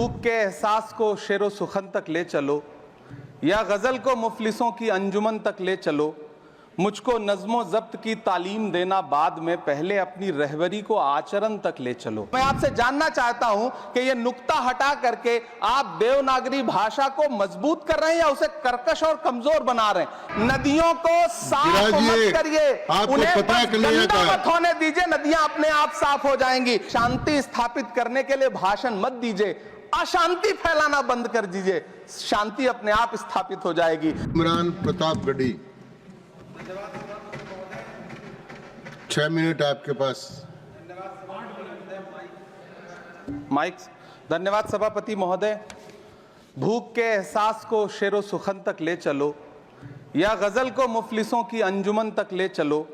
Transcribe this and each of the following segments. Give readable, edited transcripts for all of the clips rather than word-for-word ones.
भूख के एहसास को शेरो सुखन तक ले चलो, या गजल को मुफलिसों की अंजुमन तक ले चलो। मुझको नज़्मो ज़ब्त की तालीम देना बाद में, पहले अपनी रहबरी को आचरण तक ले चलो। मैं आपसे जानना चाहता हूं कि ये नुक्ता हटा करके आप देवनागरी भाषा को मजबूत कर रहे हैं या उसे कर्कश और कमजोर बना रहे हैं। नदियों को साफ मत करिए, उन्हें गंदा मत होने दीजिए, नदियां अपने आप साफ हो जाएंगी। शांति स्थापित करने के लिए भाषण मत दीजिए, अशांति फैलाना बंद कर दीजिए, शांति अपने आप स्थापित हो जाएगी। इमरान प्रतापगढ़ी, 6 मिनट आपके पास। माइक। धन्यवाद सभापति महोदय। भूख के एहसास को शेरो सुखन तक ले चलो, या गजल को मुफलिसों की अंजुमन तक ले चलो।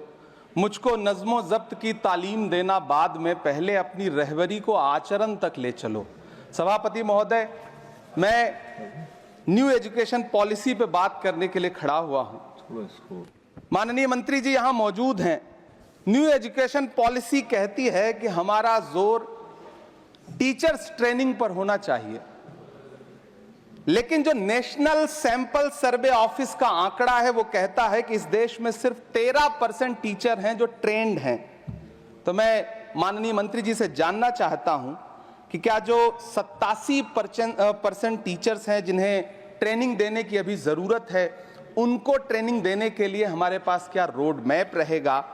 मुझको नज़्मो ज़ब्त की तालीम देना बाद में, पहले अपनी रहबरी को आचरण तक ले चलो। सभापति महोदय, मैं न्यू एजुकेशन पॉलिसी पे बात करने के लिए खड़ा हुआ हूं। माननीय मंत्री जी यहां मौजूद हैं। न्यू एजुकेशन पॉलिसी कहती है कि हमारा जोर टीचर्स ट्रेनिंग पर होना चाहिए, लेकिन जो नेशनल सैंपल सर्वे ऑफिस का आंकड़ा है वो कहता है कि इस देश में सिर्फ 13% टीचर हैं जो ट्रेंड हैं। तो मैं माननीय मंत्री जी से जानना चाहता हूं कि क्या जो 87% टीचर्स हैं जिन्हें ट्रेनिंग देने की अभी जरूरत है, उनको ट्रेनिंग देने के लिए हमारे पास क्या रोड मैप रहेगा,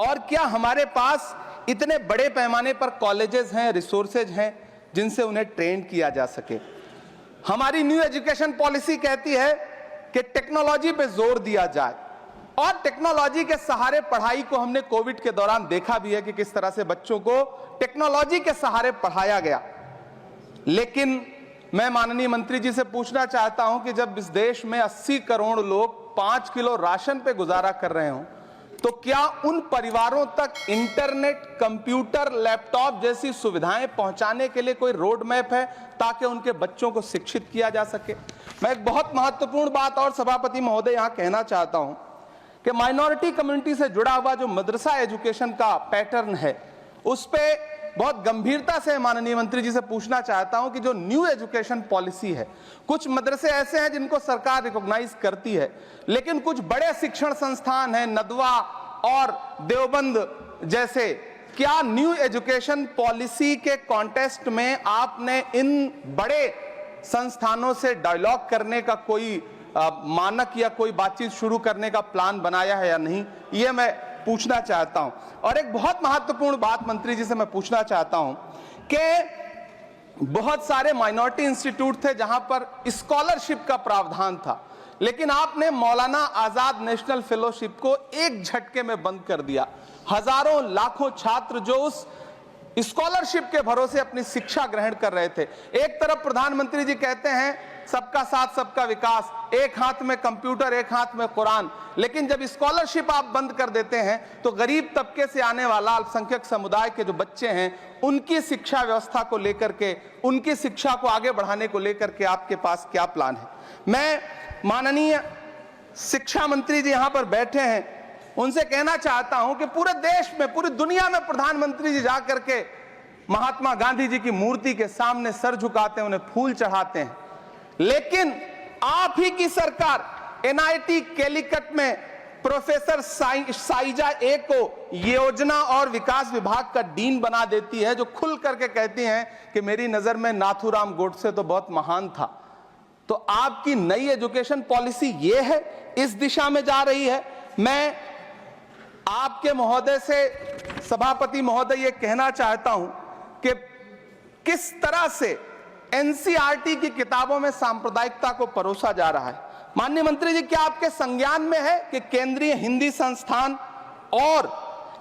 और क्या हमारे पास इतने बड़े पैमाने पर कॉलेजेस हैं, रिसोर्सेज हैं जिनसे उन्हें ट्रेन किया जा सके। हमारी न्यू एजुकेशन पॉलिसी कहती है कि टेक्नोलॉजी पे जोर दिया जाए, और टेक्नोलॉजी के सहारे पढ़ाई को हमने कोविड के दौरान देखा भी है कि किस तरह से बच्चों को टेक्नोलॉजी के सहारे पढ़ाया गया। लेकिन मैं माननीय मंत्री जी से पूछना चाहता हूं कि जब इस देश में 80 करोड़ लोग 5 किलो राशन पे गुजारा कर रहे हों, तो क्या उन परिवारों तक इंटरनेट, कंप्यूटर, लैपटॉप जैसी सुविधाएं पहुंचाने के लिए कोई रोड मैप है ताकि उनके बच्चों को शिक्षित किया जा सके? मैं एक बहुत महत्वपूर्ण बात और सभापति महोदय यहां कहना चाहता हूं कि माइनॉरिटी कम्युनिटी से जुड़ा हुआ जो मदरसा एजुकेशन का पैटर्न है, उस पे बहुत गंभीरता से माननीय मंत्री जी से पूछना चाहता हूं कि जो न्यू एजुकेशन पॉलिसी है, कुछ मदरसे ऐसे हैं जिनको सरकार रिकॉग्नाइज करती है, लेकिन कुछ बड़े शिक्षण संस्थान हैं, नदवा और देवबंद जैसे, क्या न्यू एजुकेशन पॉलिसी के कॉन्टेस्ट में आपने इन बड़े संस्थानों से डायलॉग करने का कोई मानक या कोई बातचीत शुरू करने का प्लान बनाया है या नहीं, ये मैं पूछना चाहता हूं। और एक बहुत महत्वपूर्ण बात मंत्री जी से मैं पूछना चाहता हूं कि बहुत सारे माइनॉरिटी इंस्टीट्यूट थे जहां पर स्कॉलरशिप का प्रावधान था, लेकिन आपने मौलाना आजाद नेशनल फेलोशिप को एक झटके में बंद कर दिया। हजारों लाखों छात्र जो उस स्कॉलरशिप के भरोसे अपनी शिक्षा ग्रहण कर रहे थे। एक तरफ प्रधानमंत्री जी कहते हैं सबका साथ सबका विकास, एक हाथ में कंप्यूटर एक हाथ में कुरान, लेकिन जब स्कॉलरशिप आप बंद कर देते हैं तो गरीब तबके से आने वाला अल्पसंख्यक समुदाय के जो बच्चे हैं, उनकी शिक्षा व्यवस्था को लेकर के, उनकी शिक्षा को आगे बढ़ाने को लेकर के आपके पास क्या प्लान है? मैं माननीय शिक्षा मंत्री जी यहां पर बैठे हैं, उनसे कहना चाहता हूं कि पूरे देश में, पूरी दुनिया में प्रधानमंत्री जी जाकर के महात्मा गांधी जी की मूर्ति के सामने सर झुकाते हैं, उन्हें फूल चढ़ाते हैं, लेकिन आप ही की सरकार NIT कैलिकट में प्रोफेसर साइजा ए को योजना और विकास विभाग का डीन बना देती है, जो खुल करके कहती हैं कि मेरी नजर में नाथूराम गोडसे तो बहुत महान था। तो आपकी नई एजुकेशन पॉलिसी ये है, इस दिशा में जा रही है। मैं आपके महोदय से, सभापति महोदय, ये कहना चाहता हूं कि किस तरह से NCERT की किताबों में सांप्रदायिकता को परोसा जा रहा है। माननीय मंत्री जी, क्या आपके संज्ञान में है कि केंद्रीय हिंदी संस्थान और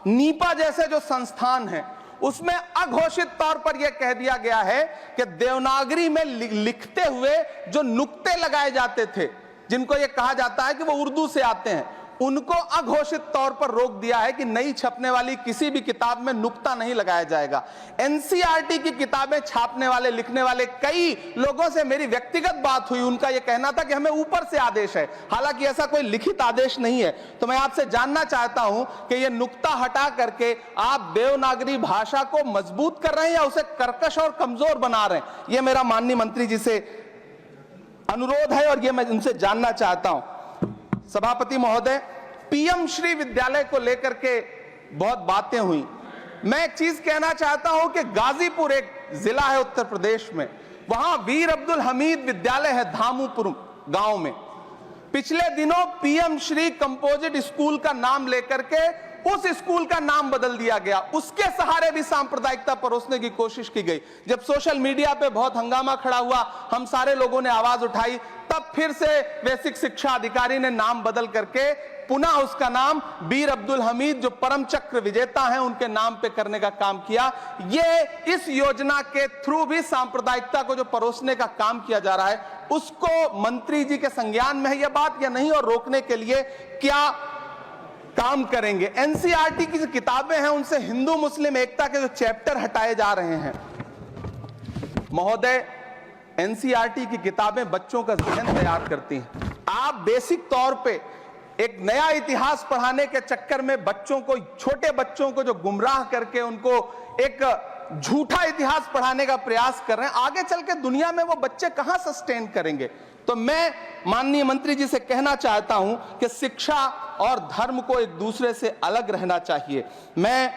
नीपा जैसे जो संस्थान हैं, उसमें अघोषित तौर पर यह कह दिया गया है कि देवनागरी में लिखते हुए जो नुक्ते लगाए जाते थे, जिनको यह कहा जाता है कि वो उर्दू से आते हैं, उनको अघोषित तौर पर रोक दिया है कि नई छपने वाली किसी भी किताब में नुक्ता नहीं लगाया जाएगा। एनसीईआरटी की किताबें छापने वाले, लिखने वाले कई लोगों से मेरी व्यक्तिगत बात हुई। उनका यह कहना था कि हमें ऊपर से आदेश है, हालांकि ऐसा कोई लिखित आदेश नहीं है। तो मैं आपसे जानना चाहता हूं कि यह नुक्ता हटा करके आप देवनागरी भाषा को मजबूत कर रहे हैं या उसे कर्कश और कमजोर बना रहे हैं? यह मेरा माननीय मंत्री जी से अनुरोध है और यह मैं उनसे जानना चाहता हूं। सभापति महोदय, पीएम श्री विद्यालय को लेकर के बहुत बातें हुई। मैं एक चीज कहना चाहता हूं कि गाजीपुर एक जिला है उत्तर प्रदेश में, वहां वीर अब्दुल हमीद विद्यालय है धामूपुर गांव में। पिछले दिनों पीएम श्री कंपोजिट स्कूल का नाम लेकर के उस स्कूल का नाम बदल दिया गया। उसके सहारे भी सांप्रदायिकता परोसने की कोशिश की गई। जब सोशल मीडिया पे बहुत हंगामा खड़ा हुआ, हम सारे लोगों ने आवाज उठाई, तब फिर से बेसिक शिक्षा अधिकारी ने नाम बदल करके पुनः उसका नाम वीर अब्दुल हमीद, जो परम चक्र विजेता हैं, उनके नाम पे करने का काम किया। ये इस योजना के थ्रू भी सांप्रदायिकता को जो परोसने का काम किया जा रहा है, उसको मंत्री जी के संज्ञान में है यह बात या नहीं, और रोकने के लिए क्या काम करेंगे? एनसीईआरटी की जो किताबें हैं उनसे हिंदू मुस्लिम एकता के जो चैप्टर हटाए जा रहे हैं। महोदय, एनसीईआरटी की किताबें बच्चों का ज़हन तैयार करती हैं। आप बेसिक तौर पे एक नया इतिहास पढ़ाने के चक्कर में बच्चों को, छोटे बच्चों को जो गुमराह करके उनको एक झूठा इतिहास पढ़ाने का प्रयास कर रहे हैं, आगे चल के दुनिया में वो बच्चे कहां सस्टेन करेंगे? तो मैं माननीय मंत्री जी से कहना चाहता हूं कि शिक्षा और धर्म को एक दूसरे से अलग रहना चाहिए। मैं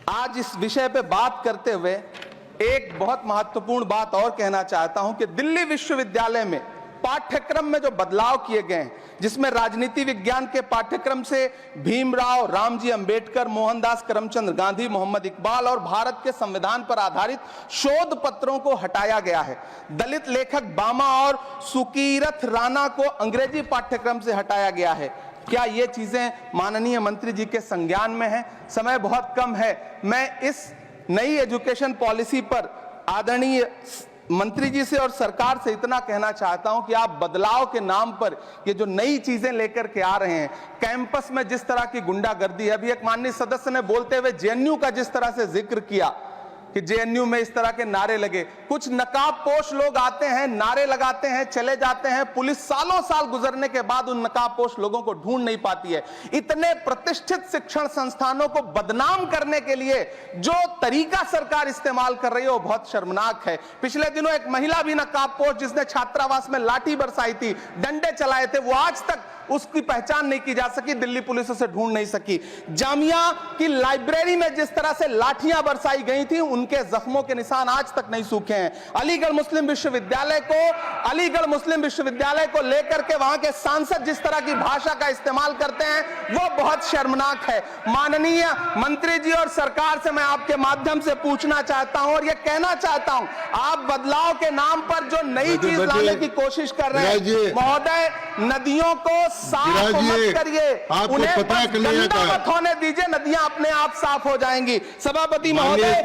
आज इस विषय पे बात करते हुए एक बहुत महत्वपूर्ण बात और कहना चाहता हूं कि दिल्ली विश्वविद्यालय में पाठ्यक्रम में जो बदलाव किए गए हैं, जिसमें राजनीति विज्ञान के पाठ्यक्रम से भीमराव रामजी अंबेडकर, मोहनदास करमचंद गांधी, मोहम्मद इकबाल और भारत के संविधान पर आधारित शोध पत्रों को हटाया गया है। दलित लेखक बामा और सुकीरथ राणा को अंग्रेजी पाठ्यक्रम से हटाया गया है। क्या ये चीजें माननीय मंत्री जी के संज्ञान में है? समय बहुत कम है। मैं इस नई एजुकेशन पॉलिसी पर आदरणीय मंत्री जी से और सरकार से इतना कहना चाहता हूं कि आप बदलाव के नाम पर ये जो नई चीजें लेकर के आ रहे हैं, कैंपस में जिस तरह की गुंडागर्दी, अभी एक माननीय सदस्य ने बोलते हुए जेएनयू का जिस तरह से जिक्र किया कि जेएनयू में इस तरह के नारे लगे, कुछ नकाबपोश लोग आते हैं, नारे लगाते हैं, चले जाते हैं, पुलिस सालों साल गुजरने के बाद उन नकाबपोश लोगों को ढूंढ नहीं पाती है। इतने प्रतिष्ठित शिक्षण संस्थानों को बदनाम करने के लिए जो तरीका सरकार इस्तेमाल कर रही है वो बहुत शर्मनाक है। पिछले दिनों एक महिला भी नकाबपोश, जिसने छात्रावास में लाठी बरसाई थी, डंडे चलाए थे, वो आज तक उसकी पहचान नहीं की जा सकी, दिल्ली पुलिस उसे ढूंढ नहीं सकी। जामिया की लाइब्रेरी में जिस तरह से लाठियां बरसाई गई थी, उनके जख्मों के निशान आज तक नहीं सूखे हैं। अलीगढ़ मुस्लिम विश्वविद्यालय को लेकर के वहां के सांसद जिस तरह की भाषा का इस्तेमाल करते हैं, वो बहुत शर्मनाक है। माननीय मंत्री जी और सरकार से मैं आपके माध्यम से पूछना चाहता हूं और यह कहना चाहता हूं, आप बदलाव के नाम पर जो नई चीज लाने की कोशिश कर रहे हैं, महोदय, नदियों को साफ मत करिए, उन्हें गंदा मत होने दीजिए, नदियां अपने आप साफ हो जाएंगी। सभापति महोदय,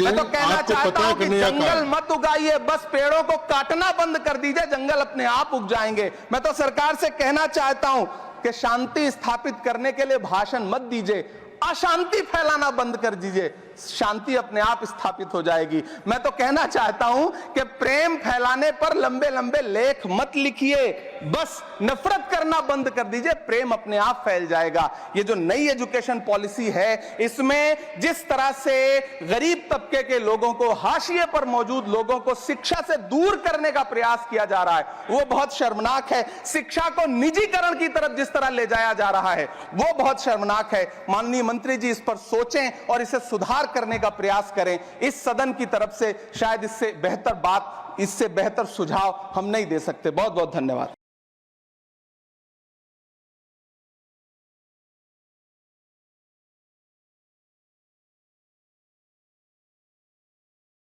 मैं तो कहना चाहता हूं कि जंगल मत उगाइए, बस पेड़ों को काटना बंद कर दीजिए, जंगल अपने आप उग जाएंगे। मैं तो सरकार से कहना चाहता हूं कि शांति स्थापित करने के लिए भाषण मत दीजिए, अशांति फैलाना बंद कर दीजिए, शांति अपने आप स्थापित हो जाएगी। मैं तो कहना चाहता हूं कि प्रेम फैलाने पर लंबे लंबे लेख मत लिखिए, बस नफरत करना बंद कर दीजिए, प्रेम अपने आप फैल जाएगा। ये जो नई एजुकेशन पॉलिसी है, इसमें जिस तरह से गरीब तबके के लोगों को, हाशिए पर मौजूद लोगों को शिक्षा से दूर करने का प्रयास किया जा रहा है, वो बहुत शर्मनाक है। शिक्षा को निजीकरण की तरफ जिस तरह ले जाया जा रहा है, वो बहुत शर्मनाक है। माननीय मंत्री जी इस पर सोचें और इसे सुधार करने का प्रयास करें। इस सदन की तरफ से शायद इससे बेहतर बात, इससे बेहतर सुझाव हम नहीं दे सकते। बहुत बहुत धन्यवाद।